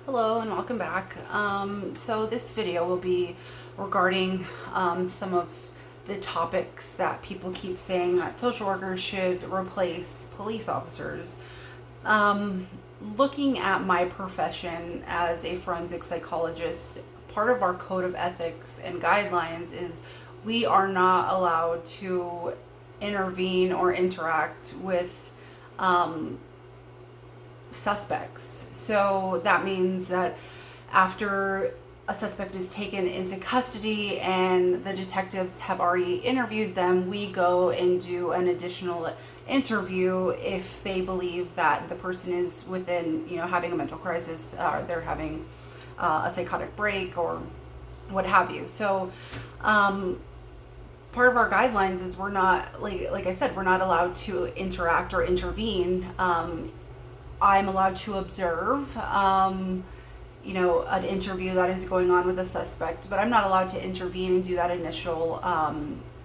Hello and welcome back. So this video will be regarding some of the topics that people keep saying that social workers should replace police officers. Um, Looking at my profession as a forensic psychologist, part of our code of ethics and guidelines is we are not allowed to intervene or interact with um, suspects. So that means that after a suspect is taken into custody and the detectives have already interviewed them, we go and do an additional interview if they believe that the person is within, having a mental crisis, they're having a psychotic break or what have you. So, part of our guidelines is we're not like I said, we're not allowed to interact or intervene. I'm allowed to observe, an interview that is going on with a suspect, but I'm not allowed to intervene and do that initial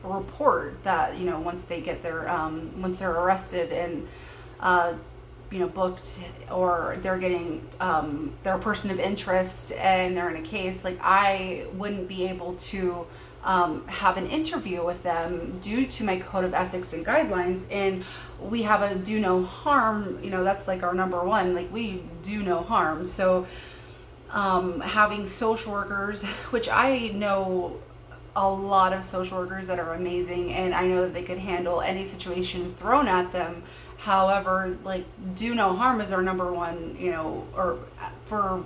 report that, once they get their, once they're arrested and, booked, or they're getting, they're a person of interest and they're in a case, like I wouldn't be able to have an interview with them due to my code of ethics and guidelines. And we have a do no harm, that's like our number one, like we do no harm. So having social workers, which I know a lot of social workers that are amazing, and I know that they could handle any situation thrown at them. However, like, do no harm is our number one, or for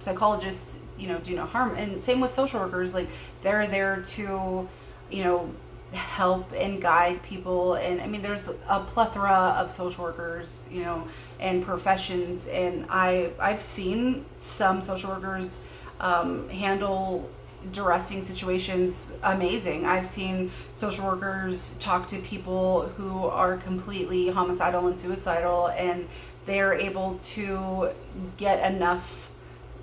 psychologists, do no harm. And same with social workers, like, they're there to, you know, help and guide people. And I mean, there's a plethora of social workers, and professions. And I've seen some social workers handle dressing situations amazing. I've seen social workers talk to people who are completely homicidal and suicidal, and they're able to get enough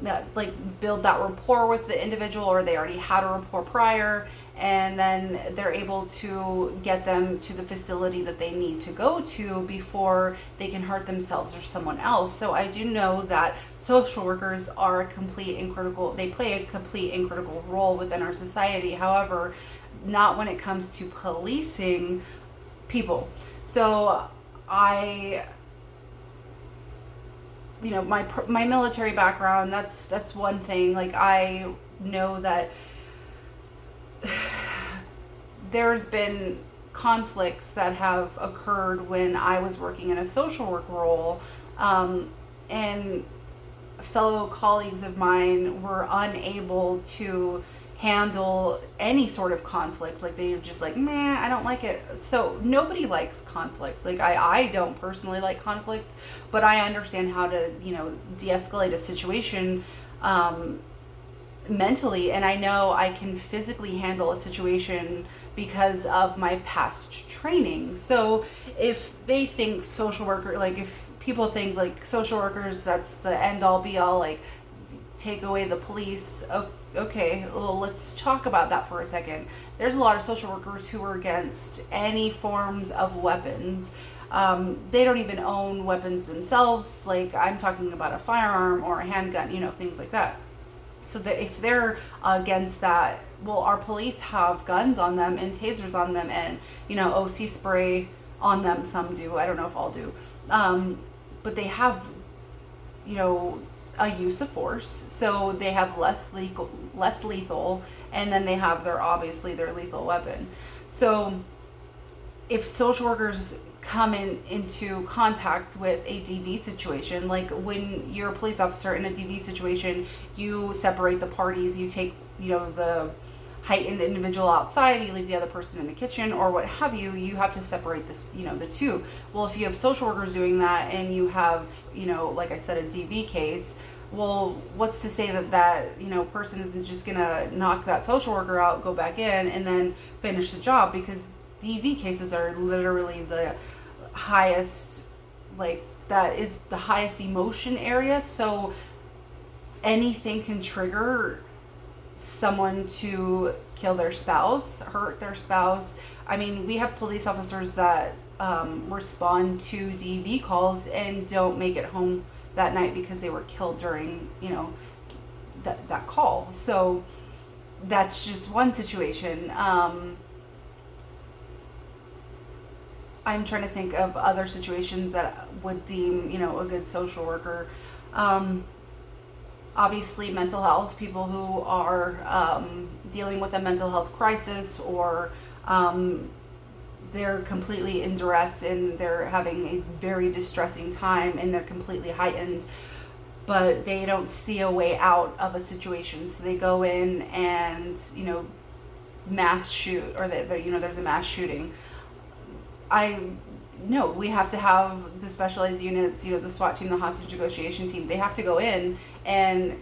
that, like, build that rapport with the individual, or they already had a rapport prior, and then they're able to get them to the facility that they need to go to before they can hurt themselves or someone else. So I do know that social workers are a complete and critical, they play a complete and critical role within our society. However, not when it comes to policing people. So I, my military background, that's one thing. Like, I know that there's been conflicts that have occurred when I was working in a social work role, and fellow colleagues of mine were unable to handle any sort of conflict. Like, they were just like, man, I don't like it. So nobody likes conflict. Like, I don't personally like conflict, but I understand how to, de-escalate a situation mentally. And I know I can physically handle a situation because of my past training. So if they think social worker, like, if people think like social workers, that's the end all be all, like, take away the police. Okay, well, let's talk about that for a second. There's a lot of social workers who are against any forms of weapons. They don't even own weapons themselves. Like, I'm talking about a firearm or a handgun, things like that. So that if they're against that, well, our police have guns on them and tasers on them, and OC spray on them. Some do. I don't know if all do. But they have, you know, a use of force, so they have less lethal, and then they have obviously their lethal weapon. So if social workers come into contact with a DV situation, like when you're a police officer in a DV situation, you separate the parties, you take, the heightened individual outside, you leave the other person in the kitchen or what have you. You have to separate this, the two. Well, if you have social workers doing that and you have, like I said, a DV case, well, what's to say that person isn't just gonna knock that social worker out, go back in, and then finish the job? Because DV cases are literally the highest, like, that is the highest emotion area. So anything can trigger someone to kill their spouse, hurt their spouse. I mean, we have police officers that respond to DV calls and don't make it home that night because they were killed during, that call. So that's just one situation. I'm trying to think of other situations that would deem, a good social worker. Obviously, mental health, people who are dealing with a mental health crisis, or they're completely in duress and they're having a very distressing time and they're completely heightened, but they don't see a way out of a situation. So they go in and, mass shoot, or there's a mass shooting. We have to have the specialized units, the SWAT team, the hostage negotiation team. They have to go in and,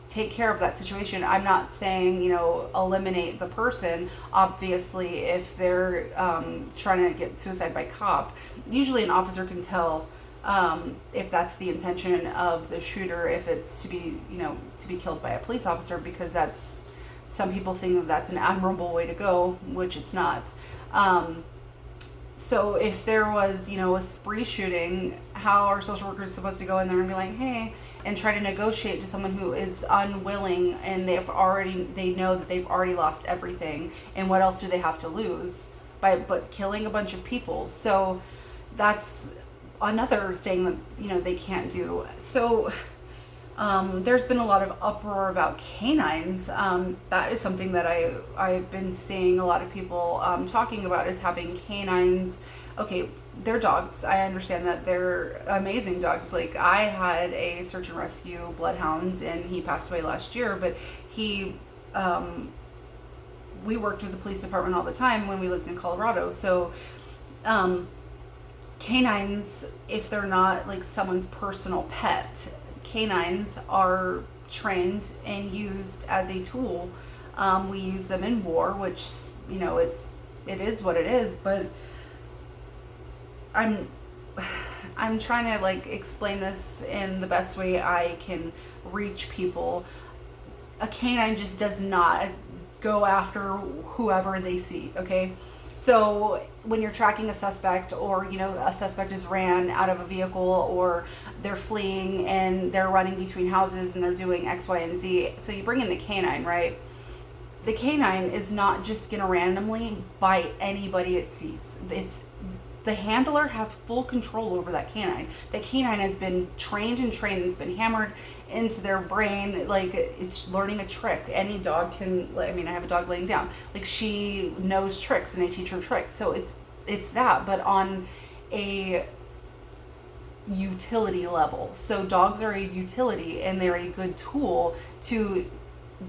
take care of that situation. I'm not saying, eliminate the person. Obviously, if they're trying to get suicide by cop, usually an officer can tell if that's the intention of the shooter, if it's to be killed by a police officer, because some people think that's an admirable way to go, which it's not. So if there was, a spree shooting, how are social workers supposed to go in there and be like, hey, and try to negotiate to someone who is unwilling, and they know that they've already lost everything, and what else do they have to lose but killing a bunch of people? So that's another thing that, they can't do. So there's been a lot of uproar about canines. That is something that I've been seeing a lot of people talking about, is having canines. Okay, they're dogs. I understand that they're amazing dogs. Like, I had a search and rescue bloodhound, and he passed away last year, but we worked with the police department all the time when we lived in Colorado. So canines, if they're not like someone's personal pet, canines are trained and used as a tool. We use them in war, which, it is what it is, but I'm trying to explain this in the best way I can reach people. A canine just does not go after whoever they see, okay? So when you're tracking a suspect, or, a suspect is ran out of a vehicle, or they're fleeing and they're running between houses and they're doing X, Y, and Z. So you bring in the canine, right? The canine is not just going to randomly bite anybody it sees. The handler has full control over that canine. That canine has been trained and it's been hammered into their brain. Like, it's learning a trick. Any dog can, I have a dog laying down. Like, she knows tricks and I teach her tricks. So it's that, but on a utility level. So dogs are a utility, and they're a good tool to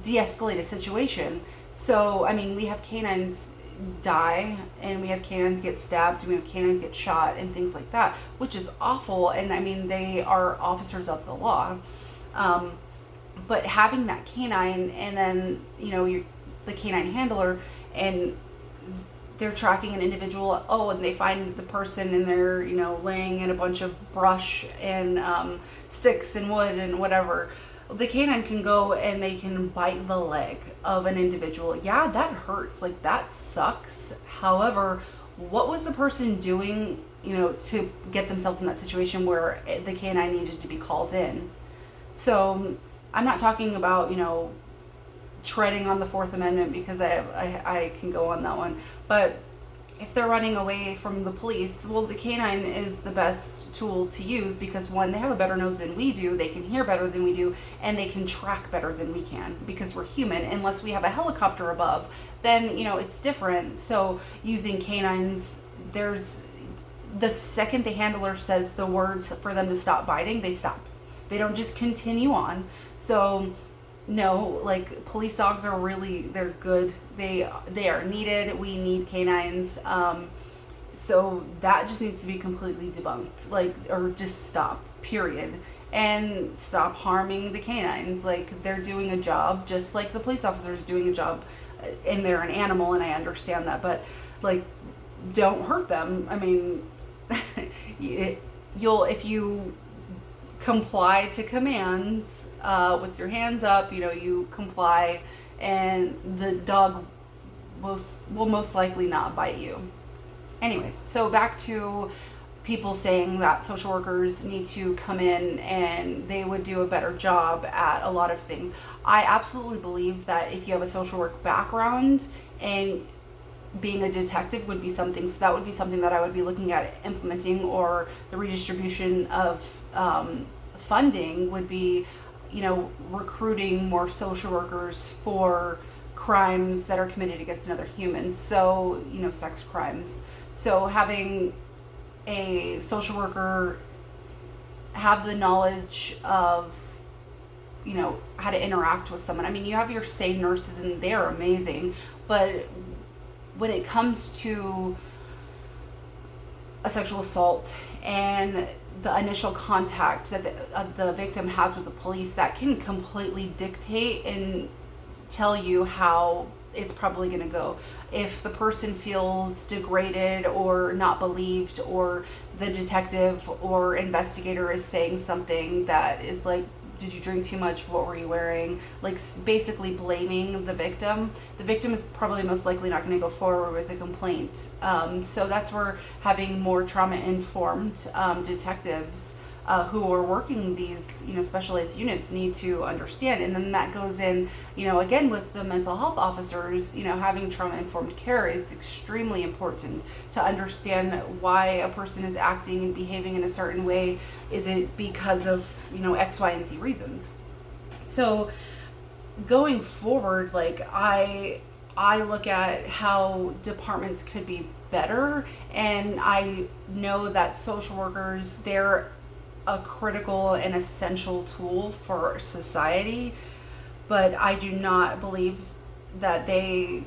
de-escalate a situation. So, we have canines die, and we have canines get stabbed, and we have canines get shot and things like that, which is awful. And they are officers of the law. But having that canine, and then, the canine handler, and they're tracking an individual, and they find the person, and they're, laying in a bunch of brush and sticks and wood and whatever. The canine can go and they can bite the leg of an individual. Yeah, that hurts. Like, that sucks. However, what was the person doing, to get themselves in that situation where the canine needed to be called in? So I'm not talking about, treading on the Fourth Amendment, because I can go on that one. But if they're running away from the police, well, the canine is the best tool to use, because one, they have a better nose than we do, they can hear better than we do, and they can track better than we can, because we're human. Unless we have a helicopter above, then, it's different. So using canines, the second the handler says the words for them to stop biting, they stop. They don't just continue on. So no, police dogs are they're good. They are needed. We need canines. So that just needs to be completely debunked, or just stop, period. And stop harming the canines. They're doing a job just like the police officer is doing a job, and they're an animal, and I understand that, but don't hurt them. If you comply to commands with your hands up, you comply, and the dog will most likely not bite you. Anyways, so back to people saying that social workers need to come in and they would do a better job at a lot of things. I absolutely believe that if you have a social work background, and being a detective would be something, so that would be something that I would be looking at implementing, or the redistribution of funding would be, recruiting more social workers for crimes that are committed against another human. So, sex crimes. So having a social worker have the knowledge of, how to interact with someone. I mean, you have your SANE nurses and they're amazing, but when it comes to a sexual assault and the initial contact that the victim has with the police, that can completely dictate and tell you how it's probably going to go. If the person feels degraded or not believed, or the detective or investigator is saying something that is like, did you drink too much? What were you wearing? Like, basically blaming the victim is probably most likely not going to go forward with a complaint. So that's where having more trauma-informed detectives who are working these, specialized units need to understand. And then that goes in, again, with the mental health officers, having trauma-informed care is extremely important to understand why a person is acting and behaving in a certain way. Is it because of, X, Y, and Z reasons? So going forward, like, I look at how departments could be better, and I know that social workers, they're a critical and essential tool for society, but I do not believe that they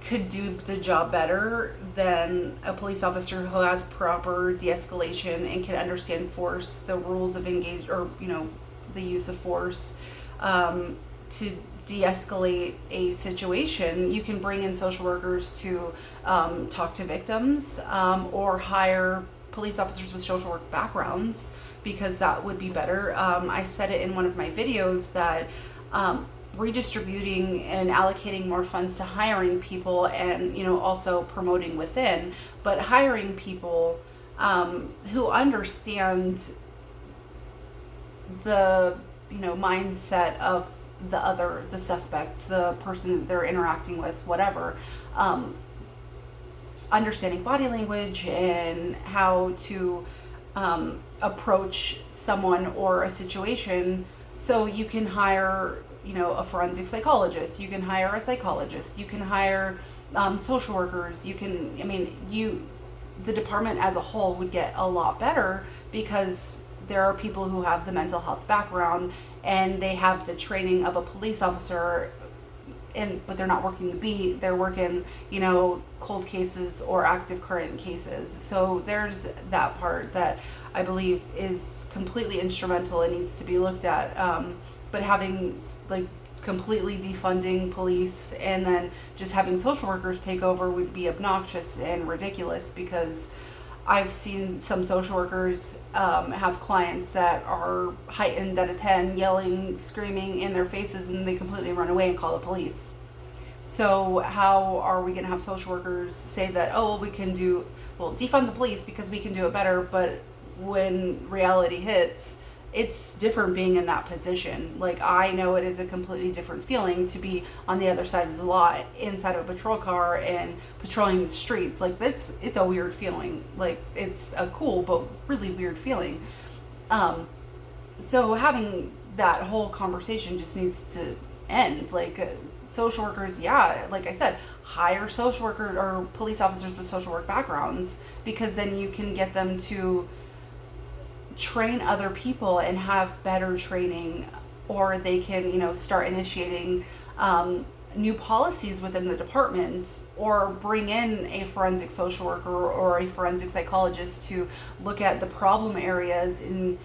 could do the job better than a police officer who has proper de-escalation and can understand force, the rules of engage, or the use of force to de-escalate a situation. You can bring in social workers to talk to victims, or hire police officers with social work backgrounds, because that would be better. I said it in one of my videos that redistributing and allocating more funds to hiring people, and also promoting within, but hiring people who understand the mindset of the suspect, the person that they're interacting with, whatever. Understanding body language and how to approach someone or a situation. So you can hire, a forensic psychologist, you can hire a psychologist, you can hire social workers, the department as a whole would get a lot better, because there are people who have the mental health background and they have the training of a police officer, but they're not working the beat, they're working, cold cases or active current cases. So there's that part that I believe is completely instrumental and needs to be looked at. But having, like, completely defunding police and then just having social workers take over would be obnoxious and ridiculous, because I've seen some social workers have clients that are heightened at a 10, yelling, screaming in their faces, and they completely run away and call the police. So how are we going to have social workers say that, we can defund the police because we can do it better, but when reality hits, it's different being in that position. Like, I know it is a completely different feeling to be on the other side of the law, inside of a patrol car and patrolling the streets. Like, it's a weird feeling. Like, it's a cool but really weird feeling. So having that whole conversation just needs to end. Like, social workers, like I said, hire social workers or police officers with social work backgrounds, because then you can get them to train other people and have better training, or they can, start initiating new policies within the department, or bring in a forensic social worker or a forensic psychologist to look at the problem areas and,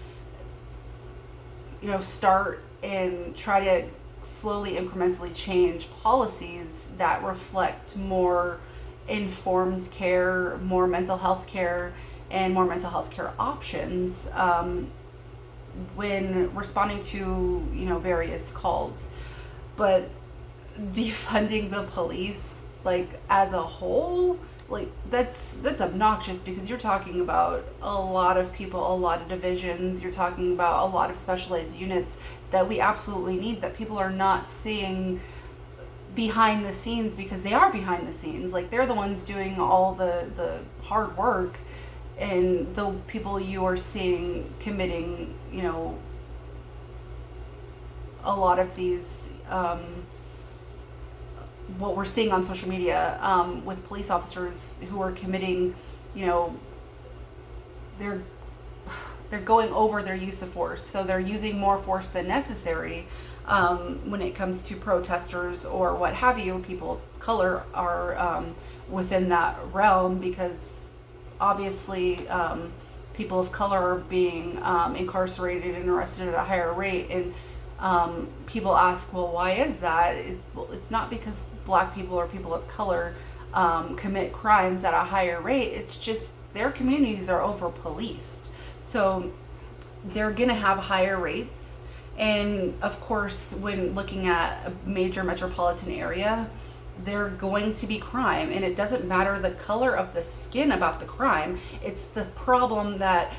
start and try to slowly, incrementally change policies that reflect more informed care, more mental health care, and more mental health care options when responding to, various calls. But defunding the police, like, as a whole, like that's obnoxious, because you're talking about a lot of people, a lot of divisions, you're talking about a lot of specialized units that we absolutely need, that people are not seeing behind the scenes, because they are behind the scenes. Like, they're the ones doing all the hard work, and the people you are seeing committing, a lot of these, what we're seeing on social media, with police officers who are committing, you know, they're they're going over their use of force. So they're using more force than necessary, when it comes to protesters or what have you. People of color are, within that realm, because obviously, people of color are being, incarcerated and arrested at a higher rate. And people ask, well, why is that? Well, it's not because black people or people of color, commit crimes at a higher rate. It's just their communities are over policed. So they're going to have higher rates. And of course, when looking at a major metropolitan area, they're going to be crime. And it doesn't matter the color of the skin about the crime. It's the problem that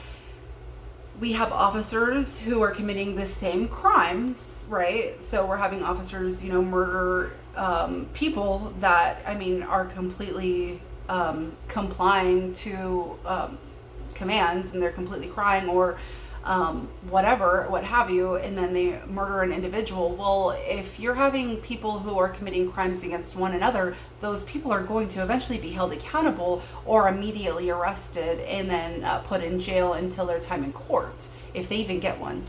we have officers who are committing the same crimes, right? So we're having officers, murder, people that, are completely, complying to, commands, and they're completely crying, or whatever, what have you, and then they murder an individual. Well, if you're having people who are committing crimes against one another, those people are going to eventually be held accountable or immediately arrested, and then put in jail until their time in court, if they even get one,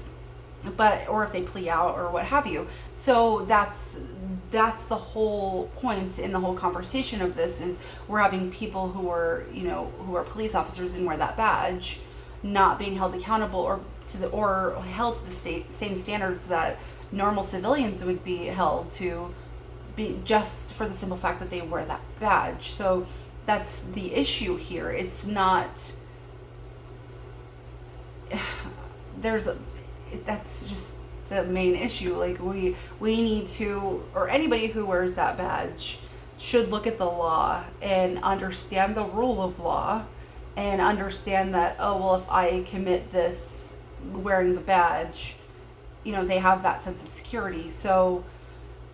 or if they plea out or what have you. So that's the whole point in the whole conversation of this, is we're having people who are, who are police officers and wear that badge, not being held accountable or held to the same standards that normal civilians would be held to, be just for the simple fact that they wear that badge. So that's the issue here. It's not, that's just the main issue. Like, we need to, or anybody who wears that badge should look at the law and understand the rule of law, and understand that, oh, well, if I commit this wearing the badge, they have that sense of security. So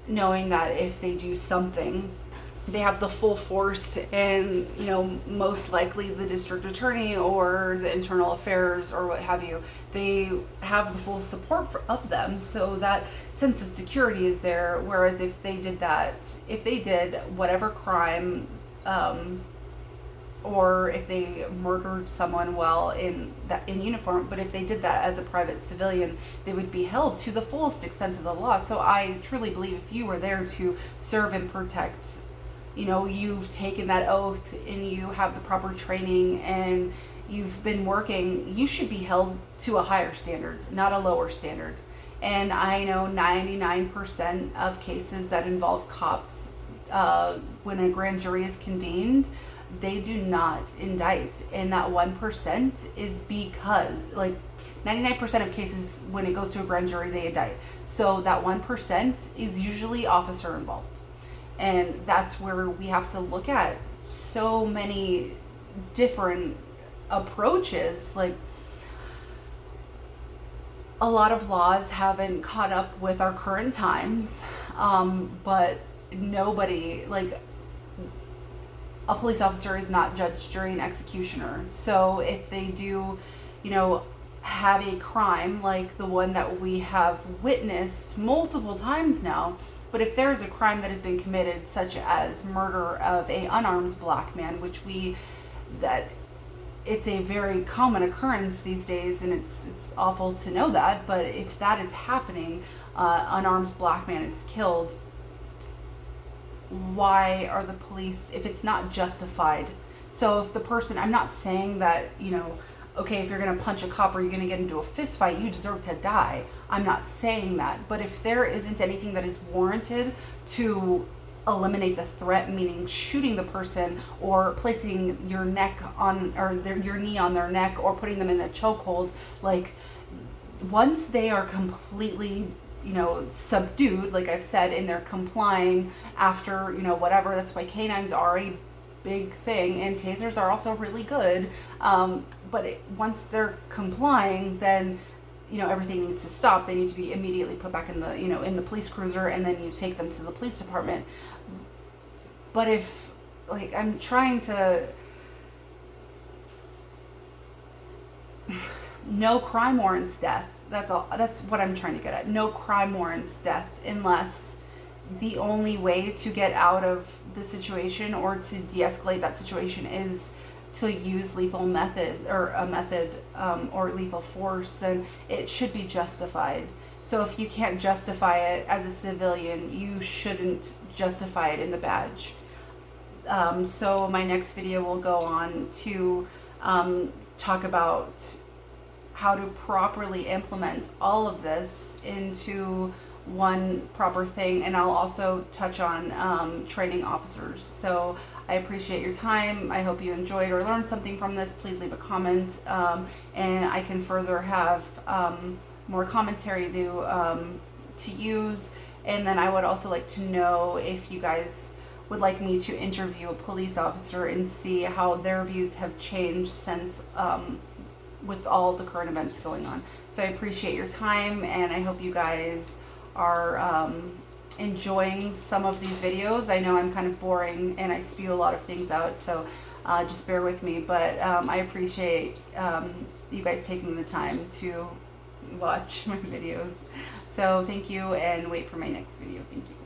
knowing that if they do something, they have the full force, and, most likely the district attorney or the internal affairs or what have you, they have the full support of them. So that sense of security is there. Whereas if they did whatever crime, or if they murdered someone while in uniform, but if they did that as a private civilian, they would be held to the fullest extent of the law. So I truly believe if you were there to serve and protect, you've taken that oath and you have the proper training and you've been working, you should be held to a higher standard, not a lower standard. And I know 99% of cases that involve cops, when a grand jury is convened, they do not indict. And that 1% is because, 99% of cases, when it goes to a grand jury, they indict. So that 1% is usually officer involved. And that's where we have to look at so many different approaches. Like, a lot of laws haven't caught up with our current times, but nobody, a police officer is not judge, jury, and executioner. So if they do, have a crime like the one that we have witnessed multiple times now, but if there is a crime that has been committed, such as murder of a unarmed black man, that it's a very common occurrence these days, and it's awful to know that, but if that is happening, unarmed black man is killed, why are the police, if it's not justified? So if the person, I'm not saying that, okay, if you're going to punch a cop or you're going to get into a fist fight, you deserve to die. I'm not saying that. But if there isn't anything that is warranted to eliminate the threat, meaning shooting the person or placing your neck on, or your knee on their neck, or putting them in a chokehold, once they are completely subdued, like I've said, and they're complying after, whatever. That's why canines are a big thing, and tasers are also really good. But once they're complying, then everything needs to stop. They need to be immediately put back in the in the police cruiser, and then you take them to the police department. But if, like, I'm trying to, no crime warrants death. That's all. That's what I'm trying to get at. No crime warrants death unless the only way to get out of the situation or to de-escalate that situation is to use lethal method or a method or lethal force. Then it should be justified. So if you can't justify it as a civilian, you shouldn't justify it in the badge. So my next video will go on to talk about how to properly implement all of this into one proper thing, and I'll also touch on training officers. So I appreciate your time. I hope you enjoyed or learned something from this. Please leave a comment, and I can further have more commentary to use. And then I would also like to know if you guys would like me to interview a police officer and see how their views have changed since with all the current events going on. So I appreciate your time, and I hope you guys are enjoying some of these videos. I know I'm kind of boring and I spew a lot of things out, so just bear with me. But I appreciate you guys taking the time to watch my videos. So thank you, and wait for my next video. Thank you.